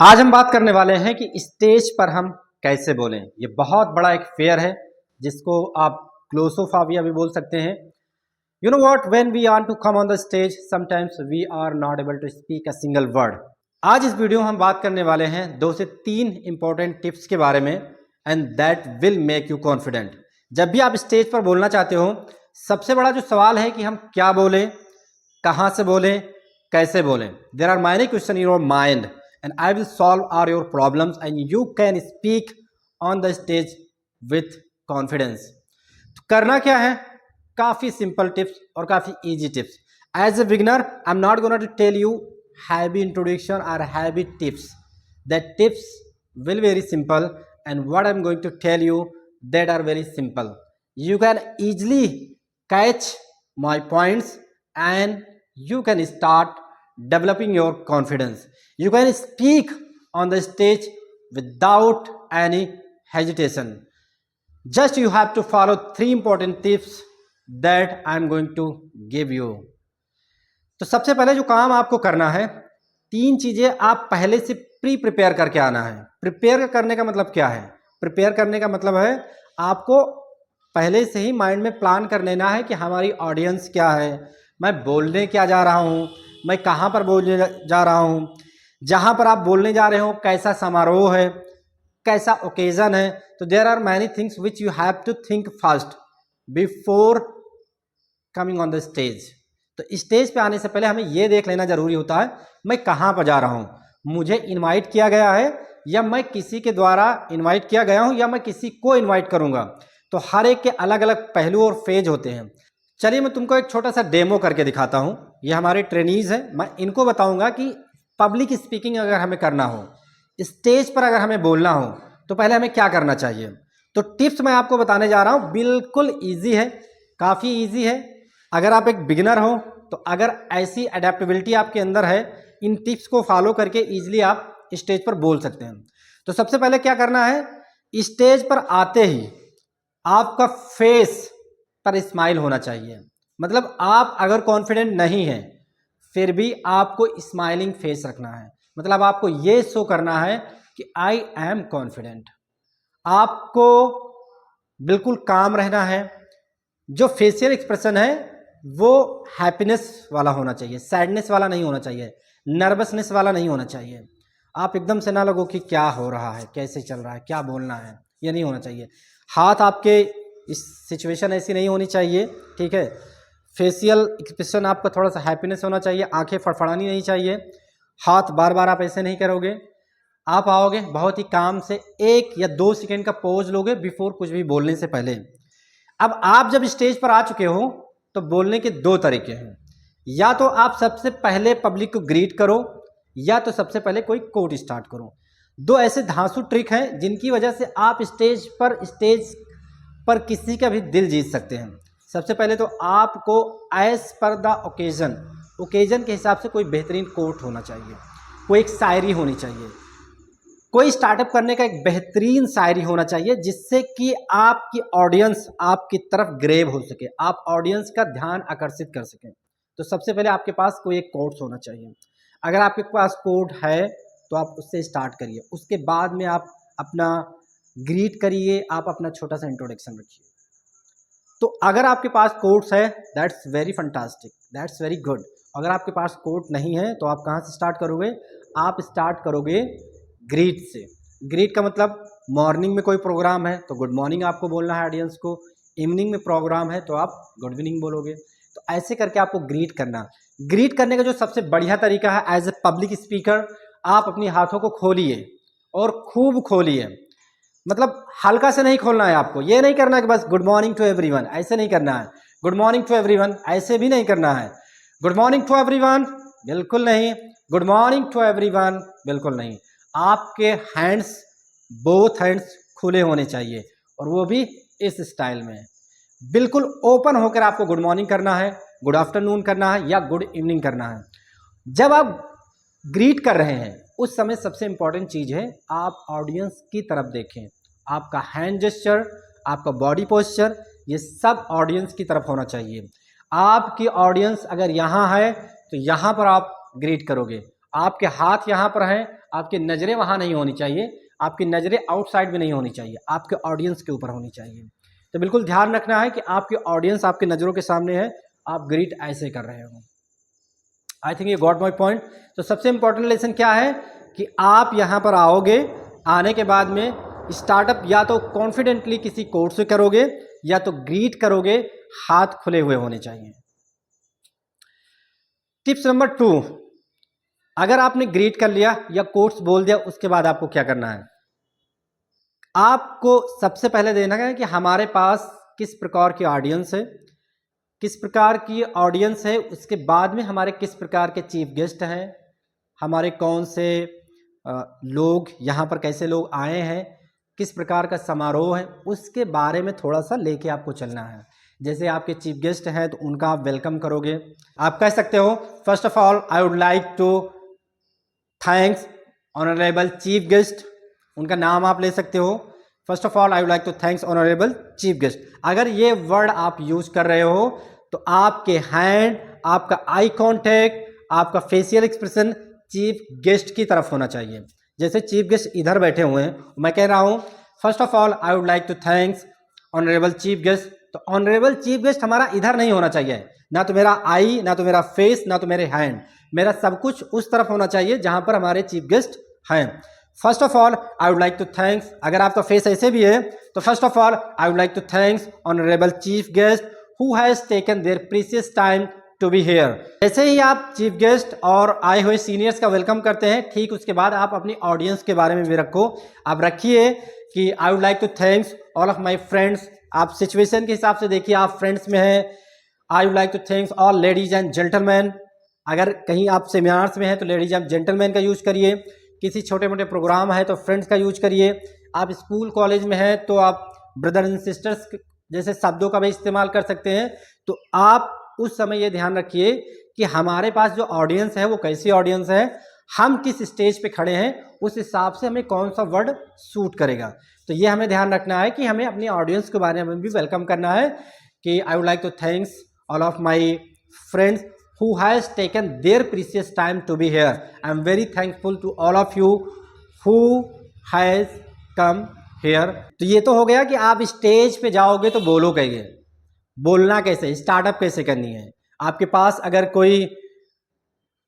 आज हम बात करने वाले हैं कि स्टेज पर हम कैसे बोलें। ये बहुत बड़ा एक फेयर है जिसको आप ग्लोसोफाबिया भी बोल सकते हैं। You know what, when we are to come on the stage sometimes we are not able to speak a single word. आज इस वीडियो में हम बात करने वाले हैं 2 से 3 इंपॉर्टेंट टिप्स के बारे में and that will make you confident. जब भी आप स्टेज पर बोलना चाहते हो, सबसे बड़ा जो सवाल है कि हम क्या बोलें, कहाँ से बोलें, कैसे बोलें। There are many question in your mind and I will solve all your problems and you can speak on the stage with confidence। तो करना क्या है, काफ़ी सिंपल टिप्स और काफ़ी easy tips. As a beginner I am not gonna to tell you heavy introduction और heavy tips. That tips will very simple and what I'm going to tell you that are very simple. You can easily catch my points and you can start developing your confidence. You can speak on the stage without any hesitation. Just you have to follow 3 important tips that I am going to give you. तो सबसे पहले जो काम आपको करना है, 3 चीजें आप पहले से प्रिपेयर करके आना है। प्रिपेयर करने का मतलब क्या है? प्रिपेयर करने का मतलब है आपको पहले से ही माइंड में प्लान कर लेना है कि हमारी ऑडियंस क्या है, मैं बोलने क्या जा रहा हूँ, मैं कहाँ पर बोलने जा रहा हूँ, जहाँ पर आप बोलने जा रहे हो कैसा समारोह है, कैसा ओकेजन है। तो there are many things which you have to think first before coming on the stage. तो स्टेज पे आने से पहले हमें ये देख लेना जरूरी होता है, मैं कहाँ पर जा रहा हूँ, मुझे इनवाइट किया गया है या मैं किसी के द्वारा इनवाइट किया गया हूँ या मैं किसी को इनवाइट करूँगा। तो हर एक के अलग अलग पहलू और फेज होते हैं। चलिए मैं तुमको एक छोटा सा डेमो करके दिखाता हूँ। ये हमारे ट्रेनीज हैं, मैं इनको बताऊँगा कि पब्लिक स्पीकिंग अगर हमें करना हो, स्टेज पर अगर हमें बोलना हो, तो पहले हमें क्या करना चाहिए। तो टिप्स मैं आपको बताने जा रहा हूँ, बिल्कुल ईजी है, काफ़ी ईजी है। अगर आप एक बिगिनर हो तो अगर ऐसी अडेप्टेबिलिटी आपके अंदर है, इन टिप्स को फॉलो करके ईजिली आप स्टेज पर बोल सकते हैं। तो सबसे पहले क्या करना है, स्टेज पर आते ही आपका फेस पर स्माइल होना चाहिए। मतलब आप अगर कॉन्फिडेंट नहीं हैं फिर भी आपको स्माइलिंग फेस रखना है। मतलब आपको ये शो करना है कि आई एम कॉन्फिडेंट। आपको बिल्कुल काम रहना है। जो फेशियल एक्सप्रेशन है वो हैप्पीनेस वाला होना चाहिए, सैडनेस वाला नहीं होना चाहिए, नर्वसनेस वाला नहीं होना चाहिए। आप एकदम से ना लगो कि क्या हो रहा है, कैसे चल रहा है, क्या बोलना है, ये नहीं होना चाहिए। हाथ आपके इस सिचुएशन ऐसी नहीं होनी चाहिए, ठीक है। फेशियल एक्सप्रेशन आपका थोड़ा सा हैप्पीनेस होना चाहिए, आंखें फड़फड़ानी नहीं चाहिए, हाथ बार बार आप ऐसे नहीं करोगे। आप आओगे बहुत ही काम से, 1 या 2 सेकेंड का पॉज लोगे बिफोर कुछ भी बोलने से पहले। अब आप जब स्टेज पर आ चुके हो तो बोलने के 2 तरीके हैं। या तो आप सबसे पहले पब्लिक को ग्रीट करो या तो सबसे पहले कोई कोट स्टार्ट करो। 2 ऐसे धांसू ट्रिक हैं जिनकी वजह से आप स्टेज पर किसी का भी दिल जीत सकते हैं। सबसे पहले तो आपको एज पर द ओकेजन के हिसाब से कोई बेहतरीन कोट होना चाहिए, कोई एक शायरी होनी चाहिए, कोई स्टार्टअप करने का एक बेहतरीन शायरी होना चाहिए जिससे कि आपकी ऑडियंस आपकी तरफ ग्रेव हो सके, आप ऑडियंस का ध्यान आकर्षित कर सकें। तो सबसे पहले आपके पास कोई एक कोट्स होना चाहिए। अगर आपके पास कोट है तो आप उससे स्टार्ट करिए, उसके बाद में आप अपना ग्रीट करिए, आप अपना छोटा सा इंट्रोडक्शन रखिए। तो अगर आपके पास कोट्स है that's very fantastic, that's very good. अगर आपके पास कोट नहीं है तो आप कहाँ से स्टार्ट करोगे, आप स्टार्ट करोगे ग्रीट से। ग्रीट का मतलब मॉर्निंग में कोई प्रोग्राम है तो गुड मॉर्निंग आपको बोलना है ऑडियंस को, इवनिंग में प्रोग्राम है तो आप गुड इवनिंग बोलोगे। तो ऐसे करके आपको ग्रीट करना। ग्रीट करने का जो सबसे बढ़िया तरीका है, एज ए पब्लिक स्पीकर आप अपने हाथों को खोलिए और खूब खोलिए। मतलब हल्का से नहीं खोलना है आपको, ये नहीं करना कि बस गुड मॉर्निंग टू एवरीवन, ऐसे नहीं करना है। गुड मॉर्निंग टू एवरीवन ऐसे भी नहीं करना है। गुड मॉर्निंग टू एवरीवन बिल्कुल नहीं, गुड मॉर्निंग टू एवरीवन बिल्कुल नहीं। आपके हैंड्स, बोथ हैंड्स खुले होने चाहिए और वो भी इस स्टाइल में। बिल्कुल ओपन होकर आपको गुड मॉर्निंग करना है, गुड आफ्टरनून करना है या गुड इवनिंग करना है। जब आप ग्रीट कर रहे हैं उस समय सबसे इंपॉर्टेंट चीज़ है आप ऑडियंस की तरफ देखें। आपका हैंड जेस्चर, आपका बॉडी पोस्चर, ये सब ऑडियंस की तरफ होना चाहिए। आपकी ऑडियंस अगर यहाँ है तो यहाँ पर आप ग्रीट करोगे, आपके हाथ यहाँ पर हैं, आपकी नज़रें वहाँ नहीं होनी चाहिए, आपकी नज़रें आउटसाइड भी नहीं होनी चाहिए, आपके ऑडियंस के ऊपर होनी चाहिए। तो बिल्कुल ध्यान रखना है कि आपकी ऑडियंस आपकी नज़रों के सामने है, आप ग्रीट ऐसे कर रहे हो। आई थिंक ये गॉट माई पॉइंट। तो सबसे इंपॉर्टेंट लेसन क्या है कि आप यहाँ पर आओगे, आने के बाद में स्टार्टअप या तो कॉन्फिडेंटली किसी कोर्स से करोगे या तो ग्रीट करोगे, हाथ खुले हुए होने चाहिए। टिप्स नंबर 2, अगर आपने ग्रीट कर लिया या कोर्स बोल दिया, उसके बाद आपको क्या करना है? आपको सबसे पहले देखना है कि हमारे पास किस प्रकार की ऑडियंस है, किस प्रकार की ऑडियंस है, उसके बाद में हमारे किस प्रकार के चीफ गेस्ट हैं, हमारे कौन से लोग यहाँ पर, कैसे लोग आए हैं, किस प्रकार का समारोह है, उसके बारे में थोड़ा सा लेके आपको चलना है। जैसे आपके चीफ गेस्ट हैं तो उनका आप वेलकम करोगे, आप कह सकते हो first of all I would like to thanks honourable chief guest, उनका नाम आप ले सकते हो। First of all I would like to thanks honourable chief guest. अगर ये वर्ड आप यूज कर रहे हो तो आपके हैंड, आपका आई कॉन्टेक्ट, आपका फेशियल एक्सप्रेशन चीफ गेस्ट की तरफ होना चाहिए। जैसे चीफ गेस्ट इधर बैठे हुए हैं, मैं कह रहा हूं first of all I would like to thanks honourable chief guest, तो ऑनरेबल चीफ गेस्ट हमारा इधर नहीं होना चाहिए, ना तो मेरा आई, ना तो मेरा फेस, ना तो मेरे हैंड, मेरा सब कुछ उस तरफ होना चाहिए जहां पर हमारे चीफ गेस्ट हैं। First of all I would like to thanks, अगर आपका फेस ऐसे भी है तो first of all I would like to thanks honourable chief guest who has taken their precious time to be here. जैसे ही आप चीफ गेस्ट और आए हुए सीनियर्स का वेलकम करते हैं, ठीक उसके बाद आप अपनी ऑडियंस के बारे में भी रखो। आप रखिए कि I would like to thanks all of my friends, आप सिचुएशन के हिसाब से देखिए, आप फ्रेंड्स में हैं, I would like to thanks all ladies and gentleman, अगर कहीं आप सेमिनार्स में हैं तो लेडीज एंड जेंटलमैन का यूज करिए, किसी छोटे मोटे प्रोग्राम है तो फ्रेंड्स का यूज करिए, आप स्कूल कॉलेज में हैं तो आप ब्रदर एंड सिस्टर्स जैसे शब्दों का भी इस्तेमाल कर सकते हैं। तो आप उस समय ये ध्यान रखिए कि हमारे पास जो ऑडियंस है वो कैसी ऑडियंस है, हम किस स्टेज पे खड़े हैं, उस हिसाब से हमें कौन सा वर्ड सूट करेगा। तो ये हमें ध्यान रखना है कि हमें अपनी ऑडियंस के बारे में भी वेलकम करना है कि I would like to thanks all of my friends who has taken their precious time to be here. I am very thankful to all of you who has come here. तो ये तो हो गया कि आप स्टेज पे जाओगे तो बोलो कैसे, बोलना कैसे, स्टार्टअप कैसे करनी है। आपके पास अगर कोई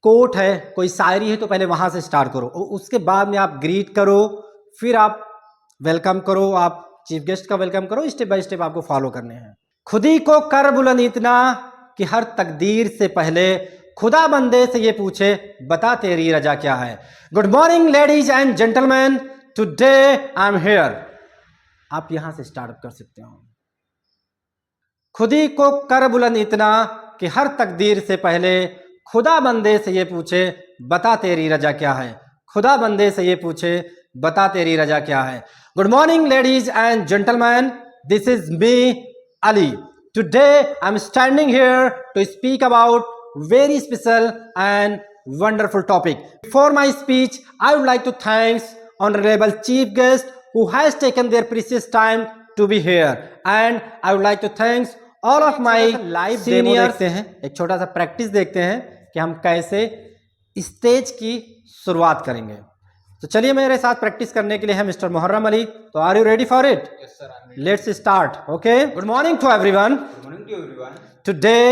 कोट है, कोई शायरी है तो पहले वहां से स्टार्ट करो, उसके बाद में आप ग्रीट करो, फिर आप वेलकम करो, आप चीफ गेस्ट का वेलकम करो। स्टेप बाय स्टेप आपको फॉलो करने हैं। खुद ही को कर बुलंद इतना कि हर तकदीर से पहले खुदा बंदे से ये पूछे बता तेरी रजा क्या है। Good morning ladies and gentleman, today I am here. आप यहां से स्टार्ट कर सकते हो। खुद ही को कर बुलंद इतना कि हर तकदीर से पहले खुदा बंदे से ये पूछे बता तेरी रजा क्या है। खुदा बंदे से ये पूछे बता तेरी रजा क्या है। Good morning ladies and gentleman, this is me Ali. Today I'm standing here to speak about very special and wonderful topic. Before my speech, I would like to thank honorable chief guest who has taken their precious time to be here, and I would like to thank all of my live seniors. देखते हैं, एक छोटा सा practice देखते हैं कि हम कैसे स्टेज की शुरुआत करेंगे। तो चलिए मेरे साथ प्रैक्टिस करने के लिए है मिस्टर मुहर्रम अली। तो are you ready for it? Yes, sir. I'm ready. Let's start. Okay, good morning to everyone. Good morning to everyone. Today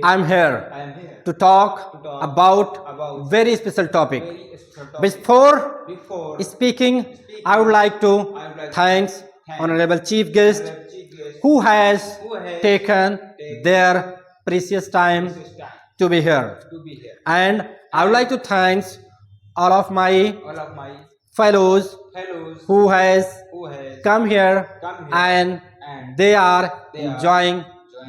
I am here I am here to talk about about very special topic. very special topic. Before speaking, I would like to thanks honorable chief guest Chief guest who has who has taken their precious time precious time to be here, to be here. and I would like to thanks all of my All of my fellows fellows who has who has come here come here and they are enjoying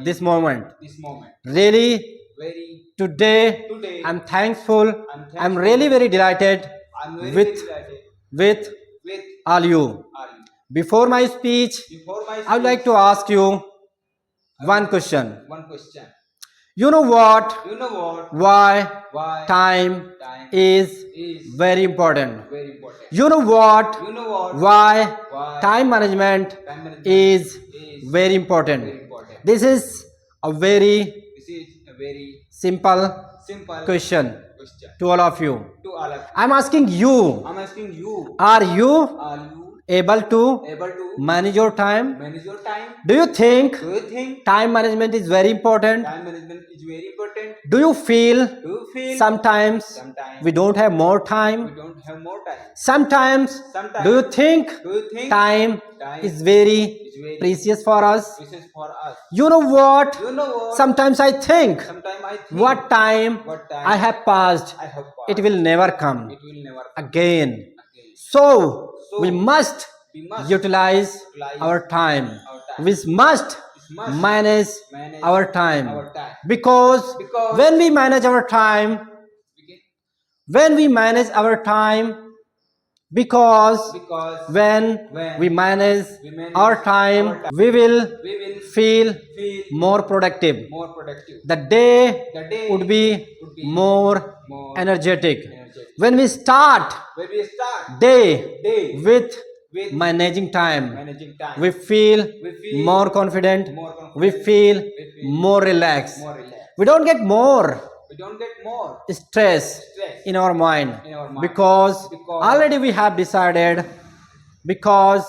this moment. this moment. Really, Very today today I'm thankful. thankful. I'm really very delighted I'm very with delighted with with all you. all you. Before my speech, Before my I would like speech, to ask you one question. one question. You know what? You know what? Why time Time is is very important. very important. You know what? You know what? Why time management Time management is is very important. very important. This is a very This is a very simple simple question. question to all of you. to all of you. I'm asking you, I'm asking you, are you are you able to able to manage your time? manage your time? Do you think Do you think time management is very important? time management is very important? Do you feel Do you feel sometimes sometimes we don't have more we time? don't have more time? Sometimes Sometimes do you think do you think time time is very is very precious for us? precious for us? You know what? You know what? Sometimes I think Sometimes I think what time what time I have passed, I have it passed, will never come it will never come again. again. So So we must we must utilize utilize our time. our time. We must We must manage manage our time. our time. Because Because when we manage our time, we when we manage our time, because because when when we manage we manage our time, our time, we will we will feel feel more productive. more productive. The day The day would be would be more more energetic. energetic. When we start When we start day with with managing time, managing time, we feel we feel more confident, more confident, we feel we feel more relaxed. more relaxed. We don't get more We don't get more stress stress in our mind in our mind because already we have decided, because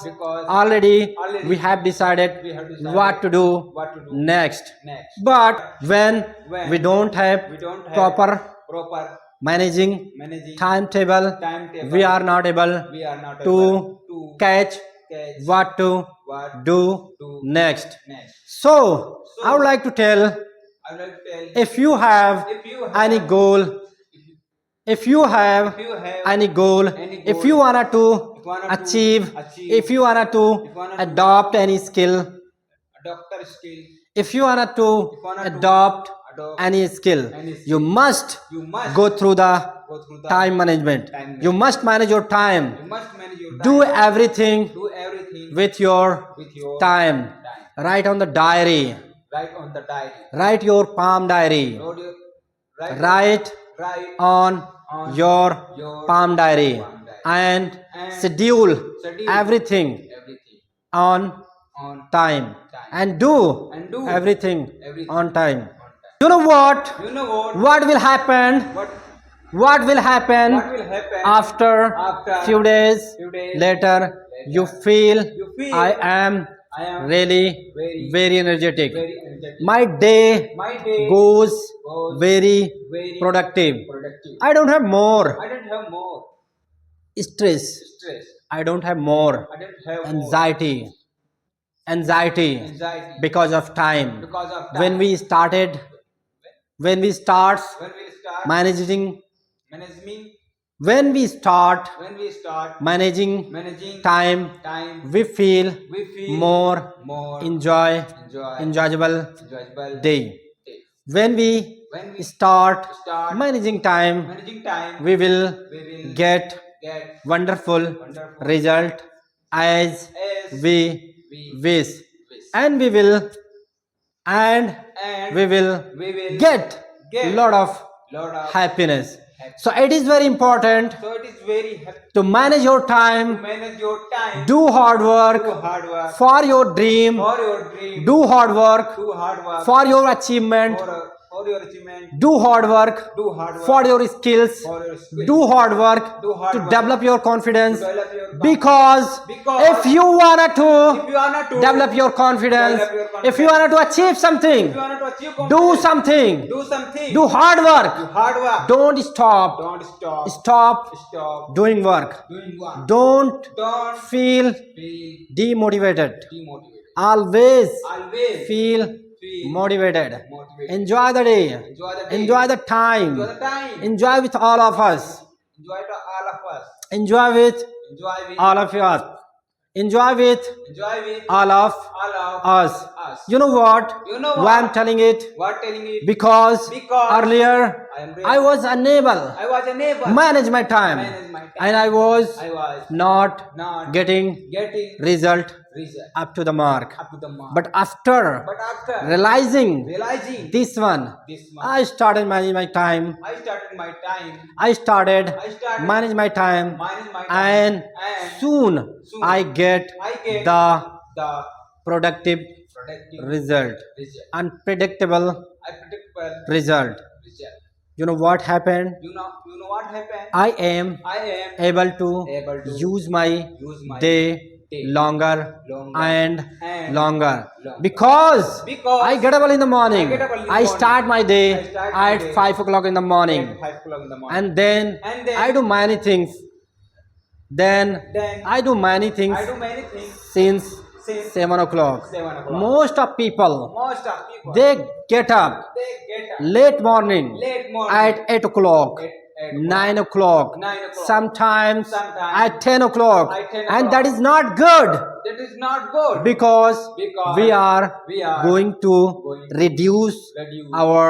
already we have decided we have decided what to do what to do next. next. But when we don't we have don't have proper proper managing managing timetable, timetable, we are not able we are not to able to catch catch what to what do do next. next. So I would like to tell, I would like to tell if you have if you have any goal, if you have if you have any goal, any if goal, you wanna to if you wanna to achieve, achieve, if you wanna to if you wanna to adopt any skill, a doctor skill, if you wanna to if you wanna to adopt adopt any skill, any skill, you must you must go through the go through the time management. time You must manage your time. You must manage your time. Do everything Do everything with your time. Write on the diary. Write on the diary. Write your palm diary. Write on your palm diary and schedule everything on time and do everything on time. You know what? You know what? What will happen? What will happen What will happen after few days later? You feel I am really very energetic. Very energetic. My day My day goes very very productive. productive. I don't have more I don't have more stress. stress. I don't have more I don't have anxiety. more anxiety Because of time. because of time. When we start when we start managing, managing when we start managing managing time, time, we feel we feel more enjoyable enjoyable day. day. When we When we start start managing time, managing time, we will we will get get wonderful wonderful result as as we we wish, wish. and we will And we will we will get lot of happiness. So it is very important So it is very happy to manage your to time, manage your time, do hard do work hard work for your dream, for your dream, do hard work do hard work for your achievement, for your achievement, do hard work do hard work for your skills, for your skill, do hard work do hard to work develop your confidence, to develop your because Because if you wanna if to you wanna to develop your confidence, develop your confidence, if you wanna to achieve if something, you wanna to achieve do confidence, something, do something, do hard do work, hard work, don't stop stop doing work, doing work, don't don't feel be demotivated, demotivated, always always feel motivated. motivated, Enjoy the day, enjoy the enjoy time, the time, enjoy with all of us, enjoy to all of us, enjoy with enjoy with all of us, enjoy with all of us. You know what? You know Why I'm telling it? what telling it, Because earlier I was unable I was unable manage my time, manage my time, and I was not not getting getting result result up to the mark. up to the mark. But after But after realizing this this one, one, I started managing my time. I started my time, I started manage my time, manage my time, and soon I get the the productive productive result, result, unpredictable unpredictable result. result. You know what happened? You know what happened? I am I am able to able to use my use my day day longer longer and and longer longer. because Because I get up early in the morning. I get up early in the I morning. start my day I start my at day 5 o'clock in the morning, at 5 o'clock in the morning. and then And then I do many things. Then I do many things I do many things since since 7 o'clock. 7 o'clock. Most of people, Most of people they get up they get up late morning late morning at 8 o'clock, at 9 o'clock, 9 o'clock. sometimes Sometimes at 10 o'clock, at 10 and o'clock. that is not good That is not good because because we are we are going to going to reduce reduce our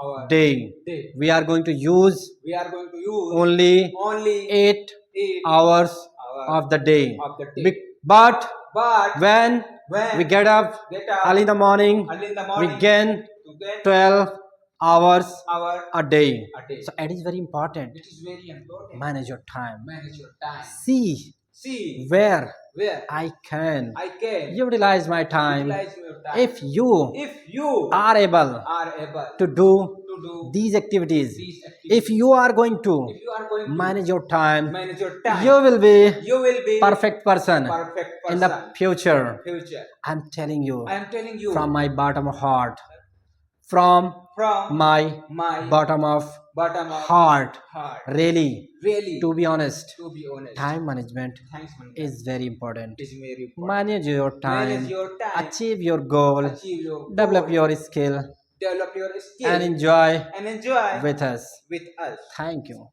our day. day. We are going to use We are going to use only only 8 8 hours hours of the day. of the day. But But when we get up get up early in the morning, early in the we morning gain to get 12 hours hour a day. a day. So it is very important. It is very important. Manage your time. Manage your time. See See where where I can I can utilize my time. utilize your time. If you you are able are able to do to do these activities, these activities, if you are going to if you are going to manage your time, manage your time, you will be you will be perfect person perfect in person the future. future. I'm telling you I am telling you from my bottom of heart, from from my my bottom of bottom of heart. heart. Really, Really, to be honest, to be honest, time management thanks man. is very important. Is very important. Manage your time, Manage your time, achieve your goal, achieve your develop goal, your skill, develop your skill, and enjoy and enjoy with us. with us. Thank you.